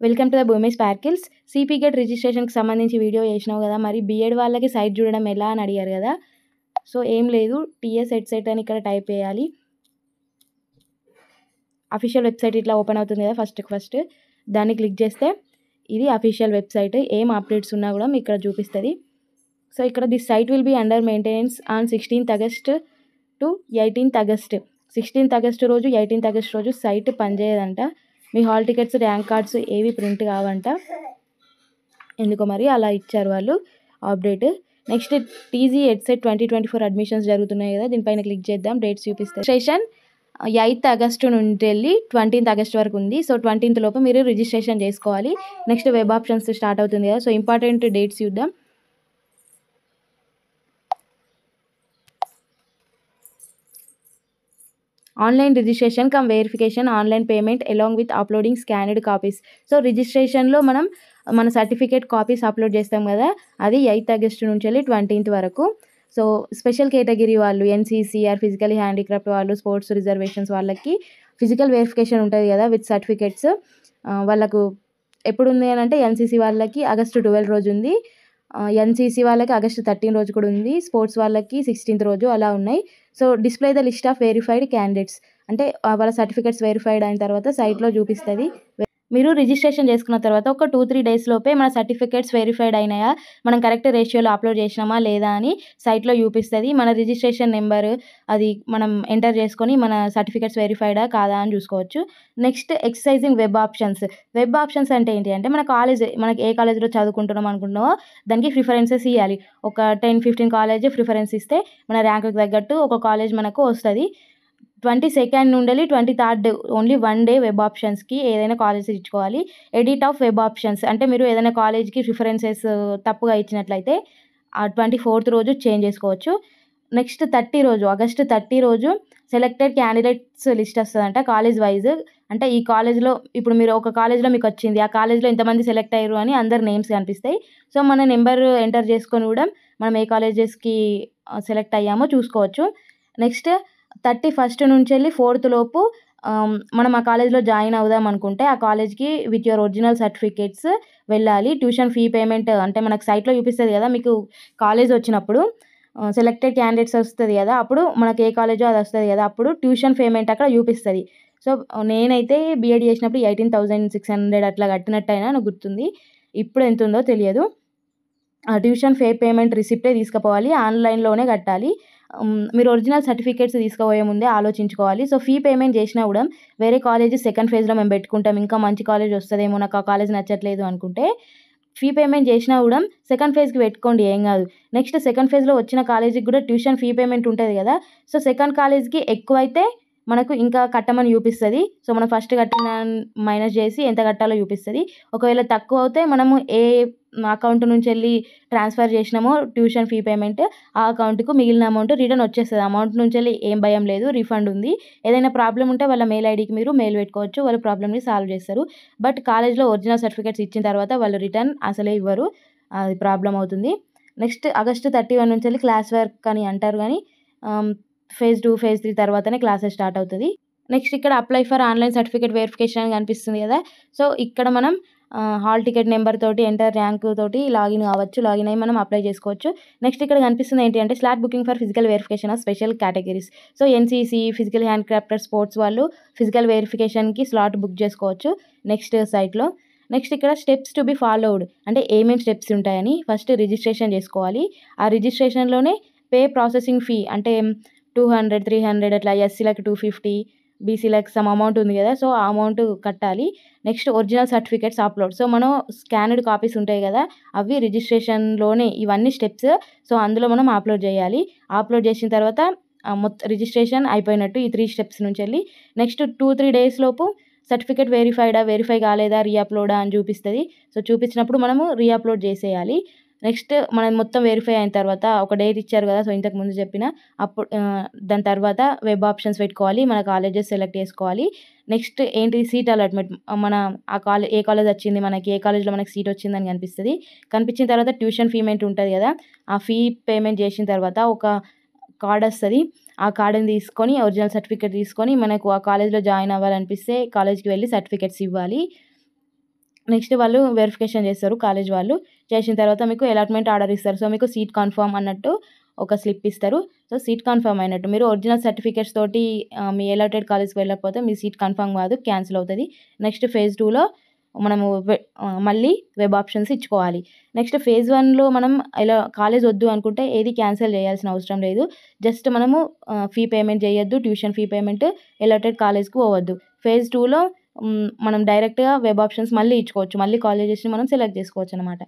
Welcome to the భూమి sparkles. CP get రిజిస్ట్రేషన్కి సంబంధించి video చేసినావు కదా, మరి బీఎడ్ వాళ్ళకి సైట్ చూడడం ఎలా అని అడిగారు కదా. సో ఏం లేదు, టీఎస్ హెడ్సెట్ అని ఇక్కడ టైప్ చేయాలి. అఫీషియల్ వెబ్సైట్ ఇట్లా ఓపెన్ అవుతుంది కదా. ఫస్ట్ దాన్ని క్లిక్ చేస్తే ఇది అఫీషియల్ వెబ్సైట్. ఏం అప్డేట్స్ ఉన్నా కూడా మీకు ఇక్కడ చూపిస్తుంది. సో ఇక్కడ this site will be under maintenance on 16th August to 18th August. 16th August రోజు 18th August రోజు సైట్ పనిచేయదంట. మీ హాల్ టికెట్స్, ర్యాంక్ కార్డ్స్ ఏవి ప్రింట్ కావంట. ఎందుకో మరి అలా ఇచ్చారు వాళ్ళు update. Next TG EdCET 2024 admissions జరుగుతున్నాయి కదా, దీనిపైన క్లిక్ చేద్దాం. డేట్స్ చూపిస్తారు. రిజిస్ట్రేషన్ 8th August నుండి వెళ్ళి 20th August వరకు ఉంది. సో 20th లోపు మీరు రిజిస్ట్రేషన్ చేసుకోవాలి. నెక్స్ట్ వెబ్ ఆప్షన్స్ స్టార్ట్ అవుతుంది కదా. సో ఇంపార్టెంట్ డేట్స్ చూద్దాం. Online registration cum verification, online payment along with uploading scanned copies. So రిజిస్ట్రేషన్లో మనం మన సర్టిఫికేట్ కాపీస్ అప్లోడ్ చేస్తాం కదా, అది 8th August నుంచి వెళ్ళి 20th వరకు. సో స్పెషల్ కేటగిరీ వాళ్ళు, ఎన్సీసీ ఆర్ ఫిజికలీ హ్యాండిక్రాఫ్ట్ వాళ్ళు, స్పోర్ట్స్ రిజర్వేషన్స్ వాళ్ళకి ఫిజికల్ వెరిఫికేషన్ ఉంటుంది కదా విత్ సర్టిఫికేట్స్. వాళ్ళకు ఎప్పుడు ఉంది అని అంటే ఎన్సీసీ వాళ్ళకి August 12 రోజు ఉంది, ఎన్సీసీ వాళ్ళకి August 13 రోజు కూడా ఉంది, స్పోర్ట్స్ వాళ్ళకి 16th రోజు అలా ఉన్నాయి. So display the list of verified candidates అంటే వాళ్ళ సర్టిఫికేట్స్ వెరిఫైడ్ అయిన తర్వాత సైట్లో చూపిస్తుంది. మీరు రిజిస్ట్రేషన్ చేసుకున్న తర్వాత ఒక 2-3 days లోపే మన సర్టిఫికేట్స్ వెరిఫైడ్ అయినాయా, మనం కరెక్ట్ రేషియోలో అప్లోడ్ చేసినామా లేదా అని సైట్లో చూపిస్తుంది. మన రిజిస్ట్రేషన్ నెంబర్ అది మనం ఎంటర్ చేసుకొని మన సర్టిఫికేట్స్ వెరిఫైడా కాదా అని చూసుకోవచ్చు. Next exercising web options. Web options అంటే ఏంటి అంటే మనకి ఏ కాలేజ్లో చదువుకుంటున్నాం అనుకుంటున్నామో దానికి ప్రిఫరెన్సెస్ ఇవ్వాలి. ఒక 10-15 కాలేజ్ ప్రిఫరెన్స్ ఇస్తే మన ర్యాంకుకి తగ్గట్టు ఒక కాలేజ్ మనకు వస్తుంది. 22nd నుండి 23rd ఓన్లీ 1 day వెబ్ ఆప్షన్స్కి ఏదైనా కాలేజ్ ఇచ్చుకోవాలి. ఎడిట్ ఆఫ్ వెబ్ ఆప్షన్స్ అంటే మీరు ఏదైనా కాలేజ్కి ప్రిఫరెన్సెస్ తప్పుగా ఇచ్చినట్లయితే ఆ 24th రోజు చేంజ్ చేసుకోవచ్చు. నెక్స్ట్ 30 రోజు, August 30 రోజు సెలెక్టెడ్ క్యాండిడేట్స్ లిస్ట్ వస్తుందంట కాలేజ్ వైజ్. అంటే ఈ కాలేజ్లో ఇప్పుడు మీరు ఒక కాలేజ్లో మీకు వచ్చింది, ఆ కాలేజ్లో ఎంతమంది సెలెక్ట్ అయ్యారు అని అందరు నేమ్స్ కనిపిస్తాయి. సో మన నెంబర్ ఎంటర్ చేసుకొని కూడా మనం ఏ కాలేజెస్కి సెలెక్ట్ అయ్యామో చూసుకోవచ్చు. నెక్స్ట్ 31st నుంచి వెళ్ళి 4th లోపు మనం ఆ కాలేజ్లో జాయిన్ అవుదాం అనుకుంటే ఆ కాలేజ్కి విత్ యువర్ ఒరిజినల్ సర్టిఫికేట్స్ వెళ్ళాలి. ట్యూషన్ ఫీ పేమెంట్ అంటే మనకు సైట్లో చూపిస్తుంది కదా, మీకు కాలేజ్ వచ్చినప్పుడు సెలెక్టెడ్ క్యాండిడేట్స్ వస్తుంది కదా, అప్పుడు మనకి ఏ కాలేజో అది వస్తుంది కదా, అప్పుడు ట్యూషన్ పేమెంట్ అక్కడ చూపిస్తుంది. సో నేనైతే బీఎడ్ చేసినప్పుడు 18,600 అట్లా కట్టినట్టయినా నాకు గుర్తుంది. ఇప్పుడు ఎంత ఉందో తెలియదు. ట్యూషన్ ఫీ పేమెంట్ రిసిప్టే తీసుకుపోవాలి, ఆన్లైన్లోనే కట్టాలి. మీరు ఒరిజినల్ సర్టిఫికేట్స్ తీసుకుపోయే ముందే ఆలోచించుకోవాలి. సో ఫీ పేమెంట్ చేసినా కూడా వేరే కాలేజ్ సెకండ్ ఫేజ్లో మేము పెట్టుకుంటాం, ఇంకా మంచి కాలేజ్ వస్తుందేమో, నాకు ఆ కాలేజ్ నచ్చట్లేదు అనుకుంటే ఫీ పేమెంట్ చేసినా కూడా సెకండ్ ఫేజ్కి పెట్టుకోండి, ఏం కాదు. నెక్స్ట్ సెకండ్ ఫేజ్లో వచ్చిన కాలేజీకి కూడా ట్యూషన్ ఫీ పేమెంట్ ఉంటుంది కదా. సో సెకండ్ కాలేజ్కి ఎక్కువైతే మనకు ఇంకా కట్టమని చూపిస్తుంది. సో మనం ఫస్ట్ కట్టిన మైనస్ చేసి ఎంత కట్టాలో చూపిస్తుంది. ఒకవేళ తక్కువ అవుతే మనము ఏ అకౌంట్ నుంచి వెళ్ళి ట్రాన్స్ఫర్ చేసినామో ట్యూషన్ ఫీ పేమెంట్, ఆ అకౌంట్కు మిగిలిన అమౌంట్ రిటర్న్ వచ్చేస్తుంది. అమౌంట్ నుంచి వెళ్ళి ఏం భయం లేదు, రిఫండ్ ఉంది. ఏదైనా ప్రాబ్లం ఉంటే వాళ్ళ మెయిల్ ఐడికి మీరు మెయిల్ పెట్టుకోవచ్చు, వాళ్ళు ప్రాబ్లమ్ని సాల్వ్ చేస్తారు. బట్ కాలేజ్లో ఒరిజినల్ సర్టిఫికేట్స్ ఇచ్చిన తర్వాత వాళ్ళు రిటర్న్ అసలే ఇవ్వరు, అది ప్రాబ్లం అవుతుంది. నెక్స్ట్ August 31 నుంచి వెళ్ళి క్లాస్ వర్క్ అని అంటారు, కానీ phase 2, phase 3 తర్వాతనే క్లాసెస్ స్టార్ట్ అవుతుంది. నెక్స్ట్ ఇక్కడ apply for online certificate verification అని కనిపిస్తుంది కదా. సో ఇక్కడ మనం హాల్ టికెట్ నెంబర్ తోటి ఎంటర్ ర్యాంక్ తోటి లాగిన్ కావచ్చు, లాగిన్ అయ్యి మనం అప్లై చేసుకోవచ్చు. నెక్స్ట్ ఇక్కడ కనిపిస్తుంది ఏంటి అంటే slot booking for physical verification of special categories. So NCC, physical hand crafter, sports వాళ్ళు ఫిజికల్ వెరిఫికేషన్కి స్లాట్ బుక్ చేసుకోవచ్చు నెక్స్ట్ సైట్లో. నెక్స్ట్ ఇక్కడ స్టెప్స్ టు బి ఫాలోడ్ అంటే ఏమేమి స్టెప్స్ ఉంటాయని. ఫస్ట్ రిజిస్ట్రేషన్ చేసుకోవాలి. ఆ రిజిస్ట్రేషన్లోనే పే ప్రాసెసింగ్ ఫీ అంటే 200, 300 అట్లా, ఎస్సీలకు 250, బీసీలకు సమ్ అమౌంట్ ఉంది కదా, సో ఆ అమౌంట్ కట్టాలి. Next original certificates upload. So మనం స్కానర్డ్ కాపీస్ ఉంటాయి కదా, అవి రిజిస్ట్రేషన్లోనే ఇవన్నీ స్టెప్స్. సో అందులో మనం అప్లోడ్ చేయాలి. అప్లోడ్ చేసిన తర్వాత మొత్తం రిజిస్ట్రేషన్ అయిపోయినట్టు ఈ 3 steps నుంచి వెళ్ళి. నెక్స్ట్ 2-3 days లోపు సర్టిఫికేట్ వెరిఫై కాలేదా, రీఅప్లోడా అని చూపిస్తుంది. సో చూపించినప్పుడు మనము రీఅప్లోడ్ చేసేయాలి. నెక్స్ట్ మనం మొత్తం వెరిఫై అయిన తర్వాత ఒక డేట్ ఇచ్చారు కదా, సో ఇంతకు ముందు చెప్పిన అప్పుడు దాని తర్వాత వెబ్ ఆప్షన్స్ పెట్టుకోవాలి, మన కాలేజెస్ సెలెక్ట్ చేసుకోవాలి. నెక్స్ట్ ఏంటి, సీట్ అలాట్మెంట్. మన ఆ ఏ కాలేజ్ వచ్చింది మనకి, ఏ కాలేజ్లో మనకి సీట్ వచ్చిందని కనిపించిన తర్వాత ట్యూషన్ పేమెంట్ ఉంటుంది కదా, ఆ ఫీ పేమెంట్ చేసిన తర్వాత ఒక కార్డ్ వస్తుంది. ఆ కార్డుని తీసుకొని ఒరిజినల్ సర్టిఫికేట్ తీసుకొని మనకు ఆ కాలేజ్లో జాయిన్ అవ్వాలనిపిస్తే కాలేజ్కి వెళ్ళి సర్టిఫికేట్స్ ఇవ్వాలి. నెక్స్ట్ వాళ్ళు వెరిఫికేషన్ చేస్తారు కాలేజ్ వాళ్ళు. చేసిన తర్వాత మీకు అలాట్‌మెంట్ ఆర్డర్ ఇస్తారు. సో, మీకు సీట్ కన్ఫర్మ్ అన్నట్టు ఒక స్లిప్ ఇస్తారు. సో, సీట్ కన్ఫర్మ్ అయినట్టు. మీరు ఒరిజినల్ సర్టిఫికేట్స్ తోటి మీ అలాటెడ్ కాలేజ్‌కి వెళ్ళకపోతే మీ సీట్ కన్ఫర్మ్ కాదు, క్యాన్సిల్ అవుతది. నెక్స్ట్ ఫేజ్ 2లో మనము మళ్ళీ వెబ్ ఆప్షన్స్ ఇచ్చుకోవాలి. నెక్స్ట్ ఫేజ్ 1లో మనం ఇలా కాలేజ్ వద్దు అనుకుంటే ఏది క్యాన్సిల్ చేయాల్సిన అవసరం లేదు. జస్ట్ మనము ఫీ పేమెంట్ చేయొద్దు. ట్యూషన్ ఫీ పేమెంట్, అలాటెడ్ కాలేజ్‌కి పోవద్దు. ఫేజ్ 2లో మనం డైరెక్ట్‌గా వెబ్ ఆప్షన్స్ మళ్ళీ ఇచ్చుకోవచ్చు. మళ్ళీ కాలేజెస్‌ని మనం సెలెక్ట్ చేసుకోవచ్చనమాట.